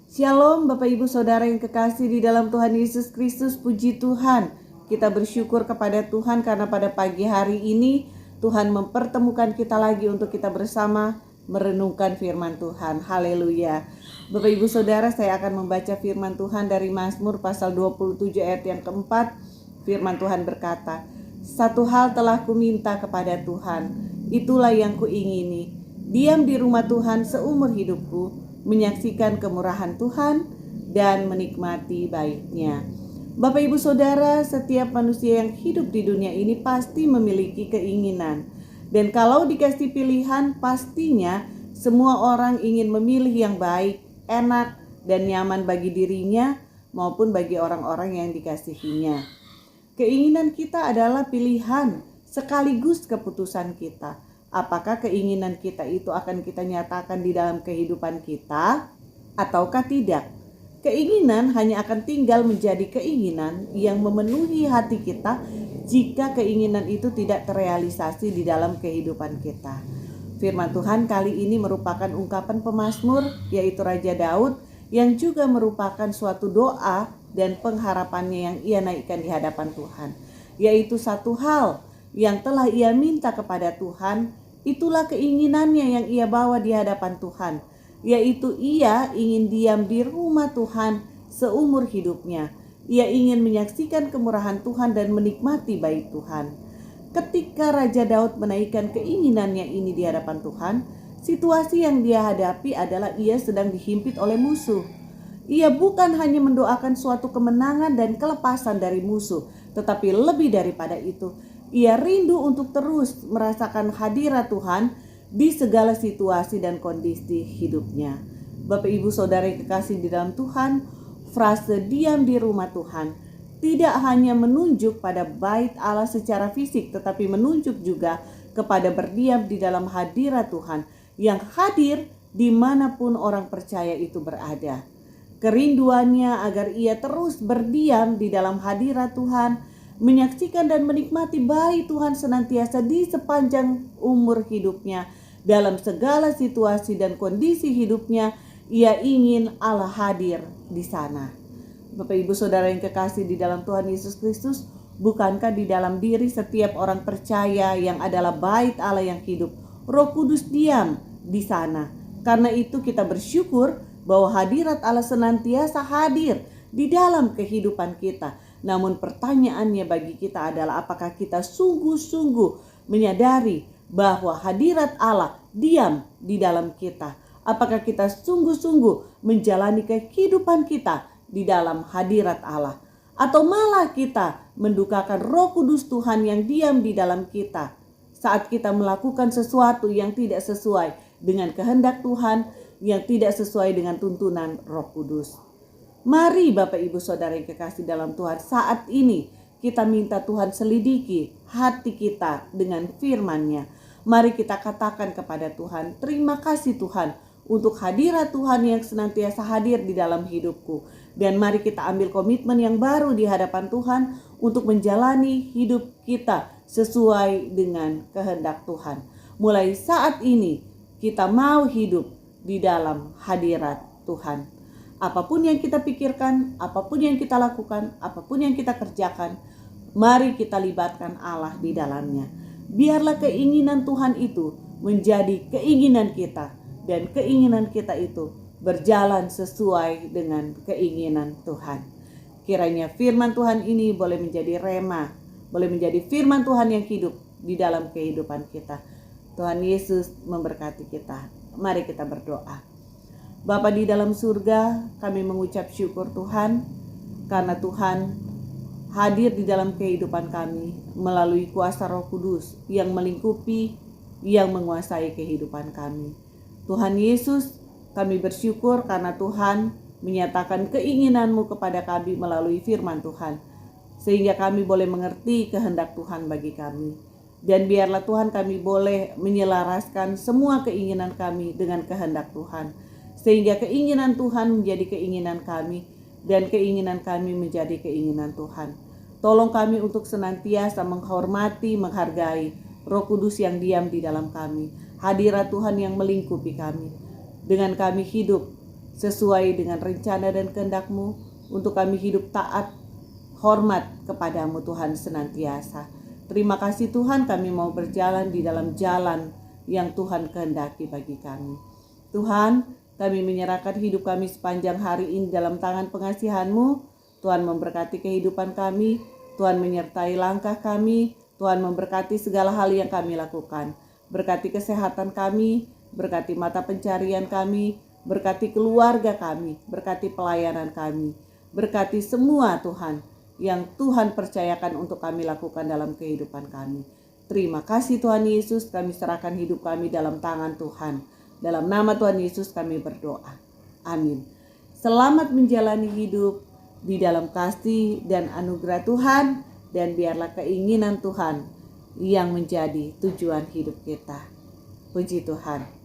Shalom Bapak Ibu Saudara yang kekasih di dalam Tuhan Yesus Kristus, puji Tuhan. Kita bersyukur kepada Tuhan karena pada pagi hari ini Tuhan mempertemukan kita lagi untuk kita bersama merenungkan firman Tuhan. Haleluya. Bapak Ibu Saudara, saya akan membaca firman Tuhan dari Mazmur pasal 27 ayat yang keempat. Firman Tuhan berkata, "Satu hal telah kuminta kepada Tuhan, itulah yang kuingini, diam di rumah Tuhan seumur hidupku, menyaksikan kemurahan Tuhan dan menikmati baiknya." Bapak Ibu Saudara, setiap manusia yang hidup di dunia ini pasti memiliki keinginan. Dan kalau dikasih pilihan, pastinya semua orang ingin memilih yang baik, enak, dan nyaman bagi dirinya maupun bagi orang-orang yang dikasihinya. Keinginan kita adalah pilihan sekaligus keputusan kita. Apakah keinginan kita itu akan kita nyatakan di dalam kehidupan kita ataukah tidak? Keinginan hanya akan tinggal menjadi keinginan yang memenuhi hati kita jika keinginan itu tidak terrealisasi di dalam kehidupan kita. Firman Tuhan kali ini merupakan ungkapan pemazmur, yaitu Raja Daud, yang juga merupakan suatu doa dan pengharapannya yang ia naikkan di hadapan Tuhan, yaitu satu hal yang telah ia minta kepada Tuhan, itulah keinginannya yang ia bawa di hadapan Tuhan, yaitu ia ingin diam di rumah Tuhan seumur hidupnya. Ia ingin menyaksikan kemurahan Tuhan dan menikmati baik Tuhan. Ketika Raja Daud menaikkan keinginannya ini di hadapan Tuhan, situasi yang dia hadapi adalah ia sedang dihimpit oleh musuh. Ia bukan hanya mendoakan suatu kemenangan dan kelepasan dari musuh, tetapi lebih daripada itu, ia rindu untuk terus merasakan hadirat Tuhan di segala situasi dan kondisi hidupnya. Bapak Ibu Saudara yang kekasih di dalam Tuhan, frase diam di rumah Tuhan tidak hanya menunjuk pada bait Allah secara fisik, tetapi menunjuk juga kepada berdiam di dalam hadirat Tuhan yang hadir dimanapun orang percaya itu berada. Kerinduannya agar ia terus berdiam di dalam hadirat Tuhan, menyaksikan dan menikmati baik Tuhan senantiasa di sepanjang umur hidupnya. Dalam segala situasi dan kondisi hidupnya, ia ingin Allah hadir di sana. Bapak Ibu Saudara yang kekasih di dalam Tuhan Yesus Kristus, bukankah di dalam diri setiap orang percaya yang adalah bait Allah yang hidup, Roh Kudus diam di sana? Karena itu kita bersyukur bahwa hadirat Allah senantiasa hadir di dalam kehidupan kita. Namun pertanyaannya bagi kita adalah apakah kita sungguh-sungguh menyadari bahwa hadirat Allah diam di dalam kita? Apakah kita sungguh-sungguh menjalani kehidupan kita di dalam hadirat Allah? Atau malah kita mendukakan Roh Kudus Tuhan yang diam di dalam kita saat kita melakukan sesuatu yang tidak sesuai dengan kehendak Tuhan, yang tidak sesuai dengan tuntunan Roh Kudus? Mari Bapak Ibu Saudara yang kekasih dalam Tuhan, saat ini kita minta Tuhan selidiki hati kita dengan firman-Nya. Mari kita katakan kepada Tuhan, terima kasih Tuhan untuk hadirat Tuhan yang senantiasa hadir di dalam hidupku. Dan mari kita ambil komitmen yang baru di hadapan Tuhan untuk menjalani hidup kita sesuai dengan kehendak Tuhan. Mulai saat ini kita mau hidup di dalam hadirat Tuhan. Apapun yang kita pikirkan, apapun yang kita lakukan, apapun yang kita kerjakan, mari kita libatkan Allah di dalamnya. Biarlah keinginan Tuhan itu menjadi keinginan kita, dan keinginan kita itu berjalan sesuai dengan keinginan Tuhan. Kiranya firman Tuhan ini boleh menjadi rema, boleh menjadi firman Tuhan yang hidup di dalam kehidupan kita. Tuhan Yesus memberkati kita. Mari kita berdoa. Bapa di dalam surga, kami mengucap syukur Tuhan karena Tuhan hadir di dalam kehidupan kami melalui kuasa Roh Kudus yang melingkupi, yang menguasai kehidupan kami. Tuhan Yesus, kami bersyukur karena Tuhan menyatakan keinginan-Mu kepada kami melalui firman Tuhan, sehingga kami boleh mengerti kehendak Tuhan bagi kami. Dan biarlah Tuhan kami boleh menyelaraskan semua keinginan kami dengan kehendak Tuhan, sehingga keinginan Tuhan menjadi keinginan kami dan keinginan kami menjadi keinginan Tuhan. Tolong kami untuk senantiasa menghormati, menghargai Roh Kudus yang diam di dalam kami, hadirat Tuhan yang melingkupi kami. Dengan kami hidup sesuai dengan rencana dan kehendak-Mu, untuk kami hidup taat, hormat kepadamu Tuhan senantiasa. Terima kasih Tuhan, kami mau berjalan di dalam jalan yang Tuhan kehendaki bagi kami. Tuhan, kami menyerahkan hidup kami sepanjang hari ini dalam tangan pengasihan-Mu. Tuhan memberkati kehidupan kami, Tuhan menyertai langkah kami, Tuhan memberkati segala hal yang kami lakukan. Berkati kesehatan kami, berkati mata pencarian kami, berkati keluarga kami, berkati pelayanan kami, berkati semua Tuhan yang Tuhan percayakan untuk kami lakukan dalam kehidupan kami. Terima kasih Tuhan Yesus, kami serahkan hidup kami dalam tangan Tuhan. Dalam nama Tuhan Yesus kami berdoa. Amin. Selamat menjalani hidup di dalam kasih dan anugerah Tuhan, dan biarlah keinginan Tuhan yang menjadi tujuan hidup kita. Puji Tuhan.